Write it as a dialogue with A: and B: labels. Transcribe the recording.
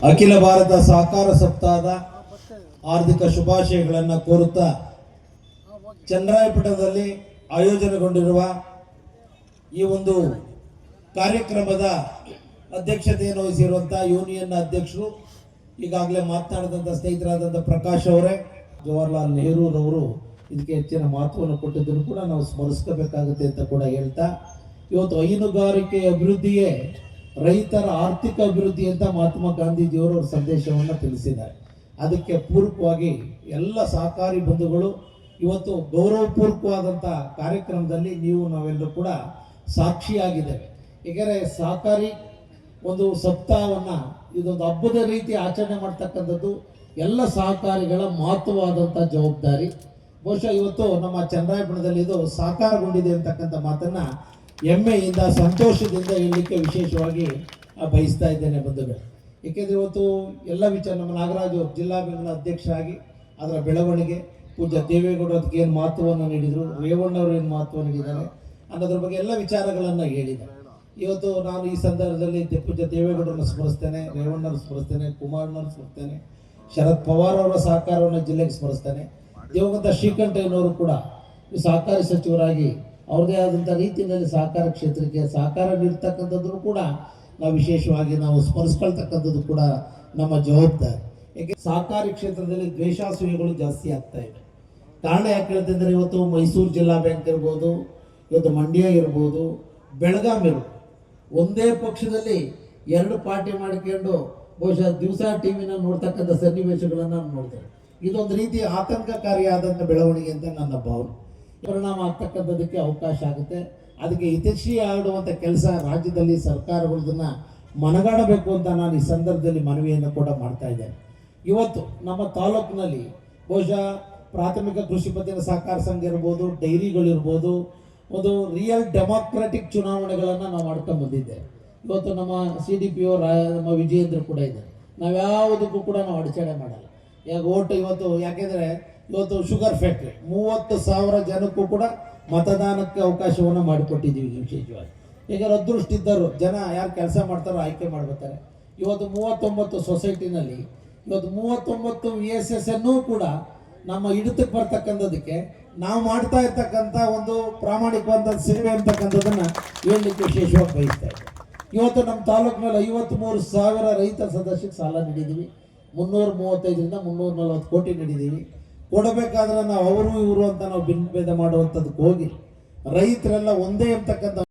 A: ಅಖಿಲ ಭಾರತ ಸಹಕಾರ ಸಪ್ತಾಹದ ಆರ್ಥಿಕ ಶುಭಾಶಯಗಳನ್ನು ಕೋರುತ್ತಾ ಚನ್ನರಾಯಪಟ್ಟಣದಲ್ಲಿ ಆಯೋಜನೆಗೊಂಡಿರುವ ಈ ಒಂದು ಕಾರ್ಯಕ್ರಮದ ಅಧ್ಯಕ್ಷತೆಯನ್ನು ವಹಿಸಿರುವಂತಹ ಯೂನಿಯನ್ ಅಧ್ಯಕ್ಷರು ಈಗಾಗಲೇ ಮಾತನಾಡಿದಂಥ ಸ್ನೇಹಿತರಾದಂಥ ಪ್ರಕಾಶ್ ಅವರೇ, ಜವಾಹರ್ಲಾಲ್ ನೆಹರೂರವರು ಇದಕ್ಕೆ ಹೆಚ್ಚಿನ ಮಹತ್ವವನ್ನು ಕೊಟ್ಟಿದ್ದನ್ನು ಕೂಡ ನಾವು ಸ್ಮರಿಸಬೇಕಾಗುತ್ತೆ ಅಂತ ಕೂಡ ಹೇಳ್ತಾ, ಇವತ್ತು ಹೈನುಗಾರಿಕೆ ಅಭಿವೃದ್ಧಿಯೇ ರೈತರ ಆರ್ಥಿಕ ಅಭಿವೃದ್ಧಿ ಅಂತ ಮಹಾತ್ಮ ಗಾಂಧೀಜಿಯವರು ಅವರ ಸಂದೇಶವನ್ನು ತಿಳಿಸಿದ್ದಾರೆ. ಅದಕ್ಕೆ ಪೂರಕವಾಗಿ ಎಲ್ಲ ಸಹಕಾರಿ ಬಂಧುಗಳು ಇವತ್ತು ಗೌರವಪೂರ್ವಕವಾದಂಥ ಕಾರ್ಯಕ್ರಮದಲ್ಲಿ ನಾವೆಲ್ಲರೂ ಕೂಡ ಸಾಕ್ಷಿಯಾಗಿದ್ದೇವೆ. ಏಕೆಂದರೆ ಸಹಕಾರಿ ಒಂದು ಸಪ್ತಾಹವನ್ನು ಇದೊಂದು ಹಬ್ಬದ ರೀತಿ ಆಚರಣೆ ಮಾಡ್ತಕ್ಕಂಥದ್ದು ಎಲ್ಲ ಸಹಕಾರಿಗಳ ಮಹತ್ವವಾದಂಥ ಜವಾಬ್ದಾರಿ. ಬಹುಶಃ ಇವತ್ತು ನಮ್ಮ ಚನ್ನರಾಯಪಟ್ಟಣದಲ್ಲಿ ಇದು ಸಾಕಾರಗೊಂಡಿದೆ ಅಂತಕ್ಕಂಥ ಮಾತನ್ನು ಹೆಮ್ಮೆಯಿಂದ ಸಂತೋಷದಿಂದ ಹೇಳಲಿಕ್ಕೆ ವಿಶೇಷವಾಗಿ ಬಯಸ್ತಾ ಇದ್ದೇನೆ ಬಂಧುಗಳು. ಏಕೆಂದರೆ ಇವತ್ತು ಎಲ್ಲ ವಿಚಾರ ನಮ್ಮ ನಾಗರಾಜು ಜಿಲ್ಲಾ ಬ್ಯಾಂಕ್ನ ಅಧ್ಯಕ್ಷರಾಗಿ ಅದರ ಬೆಳವಣಿಗೆ, ಪೂಜ್ಯ ದೇವೇಗೌಡರು ಅದಕ್ಕೆ ಏನು ಮಹತ್ವವನ್ನು ನೀಡಿದರು, ರೇವಣ್ಣವರು ಏನು ಮಹತ್ವ ನೀಡಿದ್ದಾರೆ ಅನ್ನೋದ್ರ ಬಗ್ಗೆ ಎಲ್ಲ ವಿಚಾರಗಳನ್ನು ಹೇಳಿದ್ದಾರೆ. ಇವತ್ತು ನಾನು ಈ ಸಂದರ್ಭದಲ್ಲಿ ಪೂಜ್ಯ ದೇವೇಗೌಡರನ್ನು ಸ್ಮರಿಸ್ತೇನೆ, ರೇವಣ್ಣರು ಸ್ಮರಿಸ್ತೇನೆ, ಕುಮಾರಣ್ಣವ್ರು ಸ್ಮರಿಸ್ತೇನೆ, ಶರದ್ ಪವಾರ್ ಅವರ ಸಹಕಾರವನ್ನು ಜಿಲ್ಲೆಗೆ ಸ್ಮರಿಸ್ತೇನೆ. ದಿವಂಗತ ಶ್ರೀಕಂಠಯ್ಯನವರು ಕೂಡ ಸಹಕಾರಿ ಸಚಿವರಾಗಿ ಅವ್ರದೇ ಆದಂಥ ರೀತಿಯಲ್ಲಿ ಸಹಕಾರ ಕ್ಷೇತ್ರಕ್ಕೆ ಸಹಕಾರ ನೀಡ್ತಕ್ಕಂಥದ್ದನ್ನು ಕೂಡ ನಾವು ವಿಶೇಷವಾಗಿ ನಾವು ಸ್ಮರಿಸ್ಕೊಳ್ತಕ್ಕಂಥದ್ದು ಕೂಡ ನಮ್ಮ ಜವಾಬ್ದಾರಿ. ಯಾಕೆ ಸಹಕಾರಿ ಕ್ಷೇತ್ರದಲ್ಲಿ ದ್ವೇಷಾಸೂಯೆಗಳು ಜಾಸ್ತಿ ಆಗ್ತಾ ಇದೆ. ಕಾರಣ ಯಾಕೆ ಹೇಳ್ತಿದ್ದಾರೆ, ಇವತ್ತು ಮೈಸೂರು ಜಿಲ್ಲಾ ಬ್ಯಾಂಕ್ ಇರ್ಬೋದು, ಇವತ್ತು ಮಂಡ್ಯ ಇರ್ಬೋದು, ಬೆಳಗಾಂ ಇರ್ಬೋದು, ಒಂದೇ ಪಕ್ಷದಲ್ಲಿ ಎರಡು ಪಾರ್ಟಿ ಮಾಡಿಕೊಂಡು ಬಹುಶಃ ದಿವಸ ಟಿವಿನ ನೋಡ್ತಕ್ಕಂಥ ಸನ್ನಿವೇಶಗಳನ್ನು ನೋಡ್ತೇವೆ. ಇದೊಂದು ರೀತಿ ಆತಂಕಕಾರಿಯಾದಂಥ ಬೆಳವಣಿಗೆ ಅಂತ ನನ್ನ ಭಾವನೆ. ಪರಿಣಾಮ ಆಗ್ತಕ್ಕಂಥದ್ದಕ್ಕೆ ಅವಕಾಶ ಆಗುತ್ತೆ. ಅದಕ್ಕೆ ಹಿತೈಷಿ ಆಡುವಂಥ ಕೆಲಸ ರಾಜ್ಯದಲ್ಲಿ ಸರ್ಕಾರಗಳನ್ನ ಮನಗಾಡಬೇಕು ಅಂತ ನಾನು ಈ ಸಂದರ್ಭದಲ್ಲಿ ಮನವಿಯನ್ನು ಕೂಡ ಮಾಡ್ತಾ ಇದ್ದೇನೆ. ಇವತ್ತು ನಮ್ಮ ತಾಲೂಕಿನಲ್ಲಿ ಬಹುಶಃ ಪ್ರಾಥಮಿಕ ಕೃಷಿ ಪತ್ತಿನ ಸಹಕಾರ ಸಂಘ ಇರ್ಬೋದು, ಡೈರಿಗಳಿರ್ಬೋದು, ಒಂದು ರಿಯಲ್ ಡೆಮಾಕ್ರೆಟಿಕ್ ಚುನಾವಣೆಗಳನ್ನು ನಾವು ಮಾಡ್ಕೊಂಡು ಬಂದಿದ್ದೇವೆ. ಇವತ್ತು ನಮ್ಮ CDPO ನಮ್ಮ ವಿಜಯೇಂದ್ರ ಕೂಡ ಇದ್ದಾರೆ. ನಾವು ಯಾವುದಕ್ಕೂ ಕೂಡ ನಾವು ಅಡಚಣೆ ಮಾಡಲ್ಲ. ಓಟ್ ಇವತ್ತು ಯಾಕೆಂದರೆ ಇವತ್ತು ಶುಗರ್ ಫ್ಯಾಕ್ಟ್ರಿ 30,000 ಜನಕ್ಕೂ ಕೂಡ ಮತದಾನಕ್ಕೆ ಅವಕಾಶವನ್ನು ಮಾಡಿಕೊಟ್ಟಿದ್ದೀವಿ ವಿಶೇಷವಾಗಿ. ಈಗ ಅದೃಷ್ಟ ಇದ್ದರು ಜನ ಯಾರು ಕೆಲಸ ಮಾಡ್ತಾರೋ ಆಯ್ಕೆ ಮಾಡ್ಬೇಕಾರೆ ಇವತ್ತು 39 ಸೊಸೈಟಿನಲ್ಲಿ ಇವತ್ತು 39 VSS ಅನ್ನು ಕೂಡ ನಮ್ಮ ಹಿಡಿತಕ್ಕೆ ಬರ್ತಕ್ಕಂಥದ್ದಕ್ಕೆ ನಾವು ಮಾಡ್ತಾ ಇರ್ತಕ್ಕಂಥ ಒಂದು ಪ್ರಾಮಾಣಿಕವಾದ ಸೇವೆ ಅಂತಕ್ಕಂಥದ್ದನ್ನು ಹೇಳಲಿಕ್ಕೆ ವಿಶೇಷವಾಗಿ ಬಯಸ್ತಾ ಇದ್ದೀವಿ. ಇವತ್ತು ನಮ್ಮ ತಾಲೂಕಿನಲ್ಲಿ 53,000 ರೈತ ಸದಸ್ಯಕ್ಕೆ ಸಾಲ ನೀಡಿದ್ದೀವಿ. 335ರಿಂದ 340 ಕೋಟಿ ನೀಡಿದ್ದೀವಿ. ಕೊಡಬೇಕಾದ್ರೆ ನಾವು ಅವರು ಇವರು ಅಂತ ನಾವು ಭಿನ್ನ ಭೇದ ಮಾಡುವಂಥದ್ದಕ್ಕೆ ಹೋಗಿ ರೈತರೆಲ್ಲ ಒಂದೇ ಅಂತಕ್ಕಂಥ